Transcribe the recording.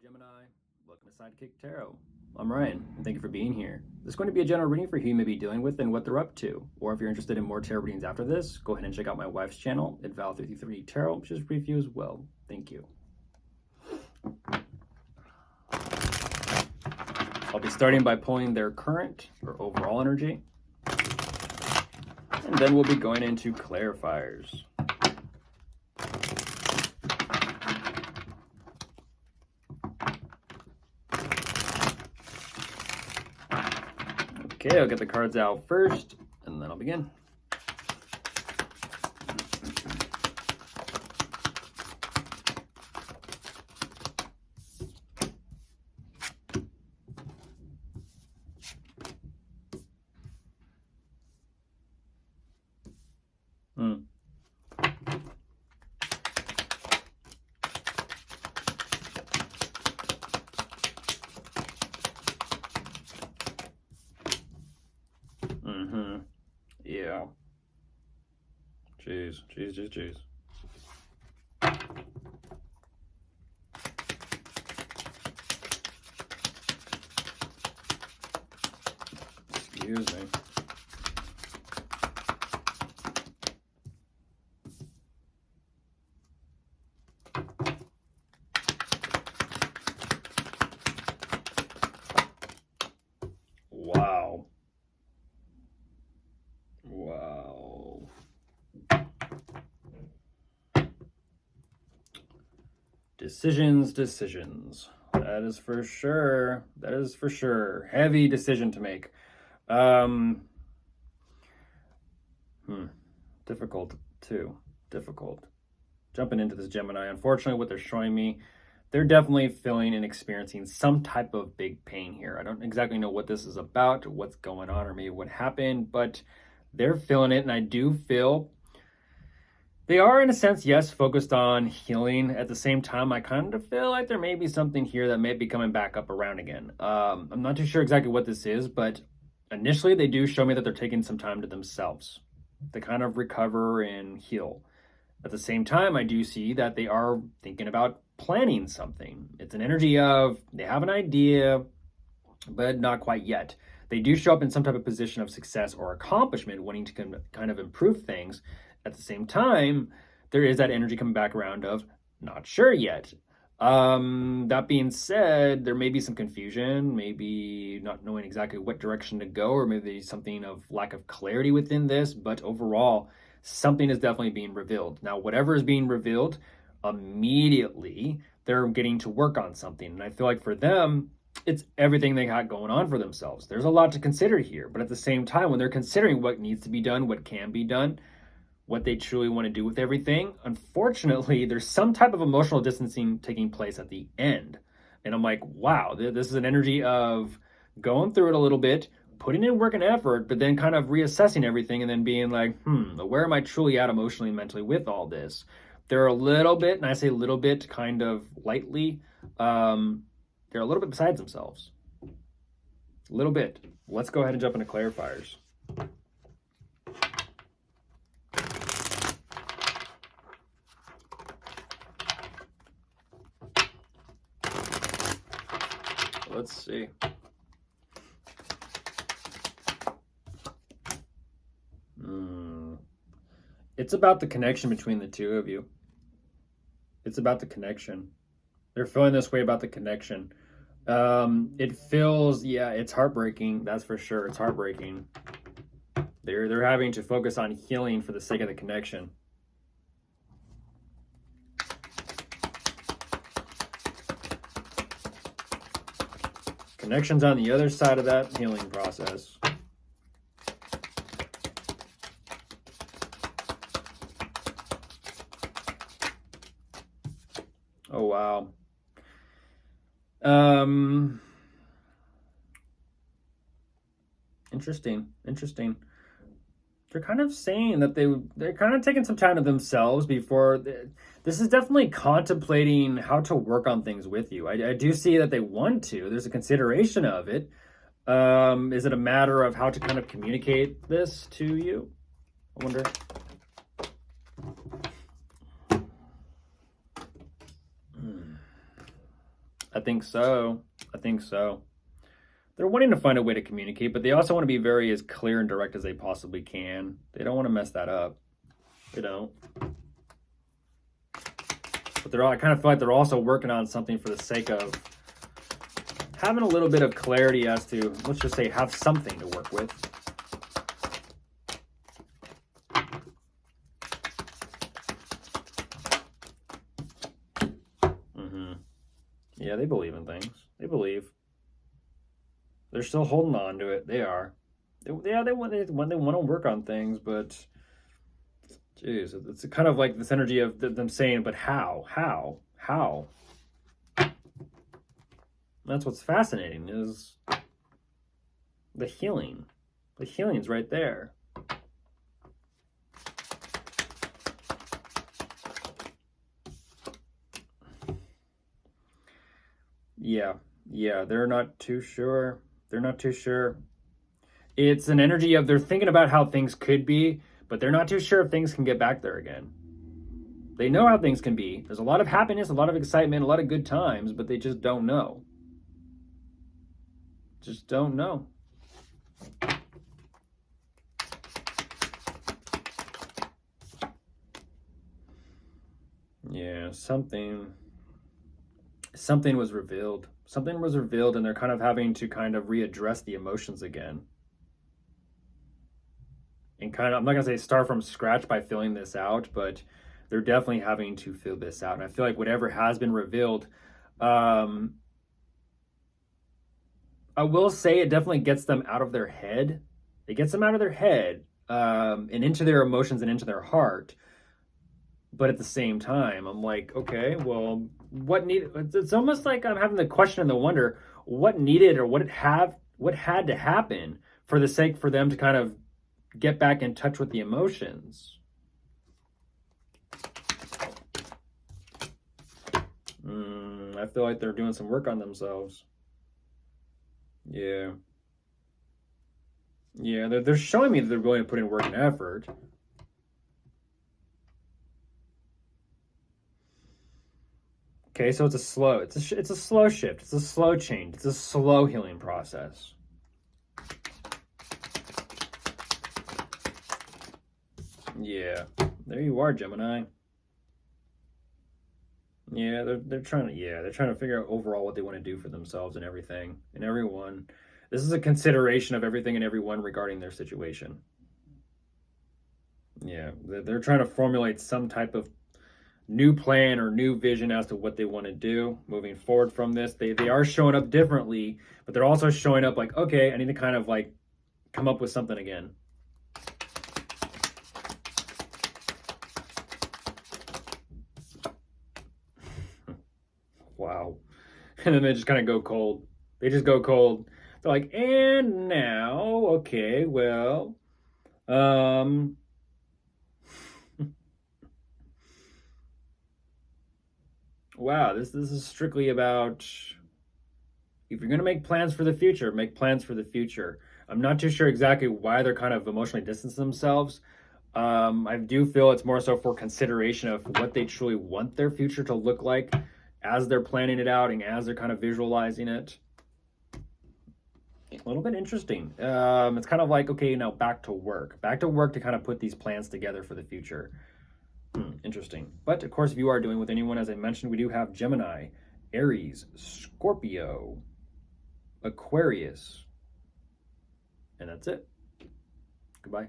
Gemini. Welcome to Sidekick Tarot. I'm Ryan, and thank you for being here. This is going to be a general reading for who you may be dealing with and what they're up to. Or if you're interested in more tarot readings after this, go ahead and check out my wife's channel at Val33 Tarot. She's brief you as well. Thank you. I'll be starting by pulling their current or overall energy. And then we'll be going into clarifiers. Okay, I'll get the cards out first, and then I'll begin. Yeah. Jeez. Excuse me. Wow. Decisions. That is for sure. Heavy decision to make. Difficult too. Jumping into this Gemini, unfortunately, what they're showing me, they're definitely feeling and experiencing some type of big pain here. I don't exactly know what this is about, what's going on, or maybe what happened, but they're feeling it, and I do feel they are, in a sense, yes, focused on healing. At the same time, I kind of feel like there may be something here that may be coming back up around again. I'm not too sure exactly what this is, but initially they do show me that they're taking some time to themselves to kind of recover and heal. At the same time, I do see that they are thinking about planning something. It's an energy of they have an idea, but not quite yet. They do show up in some type of position of success or accomplishment, wanting to kind of improve things. At the same time, there is that energy coming back around of not sure yet. That being said, there may be some confusion, maybe not knowing exactly what direction to go, or maybe something of lack of clarity within this, but overall, something is definitely being revealed. Now, whatever is being revealed, immediately they're getting to work on something. And I feel like for them, it's everything they got going on for themselves. There's a lot to consider here, but at the same time, when they're considering what needs to be done, what can be done, what they truly want to do with everything, unfortunately, there's some type of emotional distancing taking place at the end. And I'm like, wow, this is an energy of going through it a little bit, putting in work and effort, but then kind of reassessing everything and then being like, where am I truly at emotionally and mentally with all this? They're a little bit, and I say little bit kind of lightly, they're a little bit besides themselves. A little bit. Let's go ahead and jump into clarifiers. Let's see. It's about the connection between the two of you. It's about the connection. They're feeling this way about the connection. It feels, it's heartbreaking. That's for sure. It's heartbreaking. They're having to focus on healing for the sake of the connection. Connection's on the other side of that healing process. Oh, wow. Interesting. They're kind of saying that they're kind of taking some time to themselves before. This is definitely contemplating how to work on things with you. I do see that they want to. There's a consideration of it. Is it a matter of how to kind of communicate this to you? I wonder. I think so. I think so. They're wanting to find a way to communicate, but they also want to be very as clear and direct as they possibly can. They don't want to mess that up. They don't. But they're all, I kind of feel like they're also working on something for the sake of having a little bit of clarity as to, let's just say, have something to work with. Yeah, they believe in things. They believe. They're still holding on to it. They are. They want to work on things, but geez, it's kind of like this energy of them saying, "But how? How?" That's what's fascinating is the healing. The healing's right there. Yeah, they're not too sure. They're not too sure. It's an energy of they're thinking about how things could be, but they're not too sure if things can get back there again. They know how things can be. There's a lot of happiness, a lot of excitement, a lot of good times, but they just don't know. Just don't know. Yeah, something was revealed. Something was revealed, and they're kind of having to kind of readdress the emotions again. And kind of, I'm not going to say start from scratch by filling this out, but they're definitely having to fill this out. And I feel like whatever has been revealed, I will say it definitely gets them out of their head. It gets them out of their head and into their emotions and into their heart. But at the same time, I'm like, okay, well, what needed? It's almost like I'm having the question and the wonder, what needed or what had to happen for the sake for them to kind of get back in touch with the emotions. I feel like they're doing some work on themselves. Yeah, they're showing me that they're going to put in work and effort. Okay, so it's a slow shift. It's a slow change. It's a slow healing process. Yeah, there you are, Gemini. Yeah, they're trying to figure out overall what they want to do for themselves and everything and everyone. This is a consideration of everything and everyone regarding their situation. Yeah, they're trying to formulate some type of new plan or new vision as to what they want to do moving forward from this. They are showing up differently, but they're also showing up like, okay, I need to kind of like come up with something again. Wow. And then they just kind of go cold. They just go cold. They're like, and now, okay, well, wow, this is strictly about if you're gonna make plans for the future, make plans for the future. I'm not too sure exactly why they're kind of emotionally distanced themselves. I do feel it's more so for consideration of what they truly want their future to look like as they're planning it out and as they're kind of visualizing it. A little bit interesting. It's kind of like, okay, now back to work to kind of put these plans together for the future. Interesting. But of course, if you are doing with anyone, as I mentioned, we do have Gemini, Aries, Scorpio, Aquarius, and that's it. Goodbye.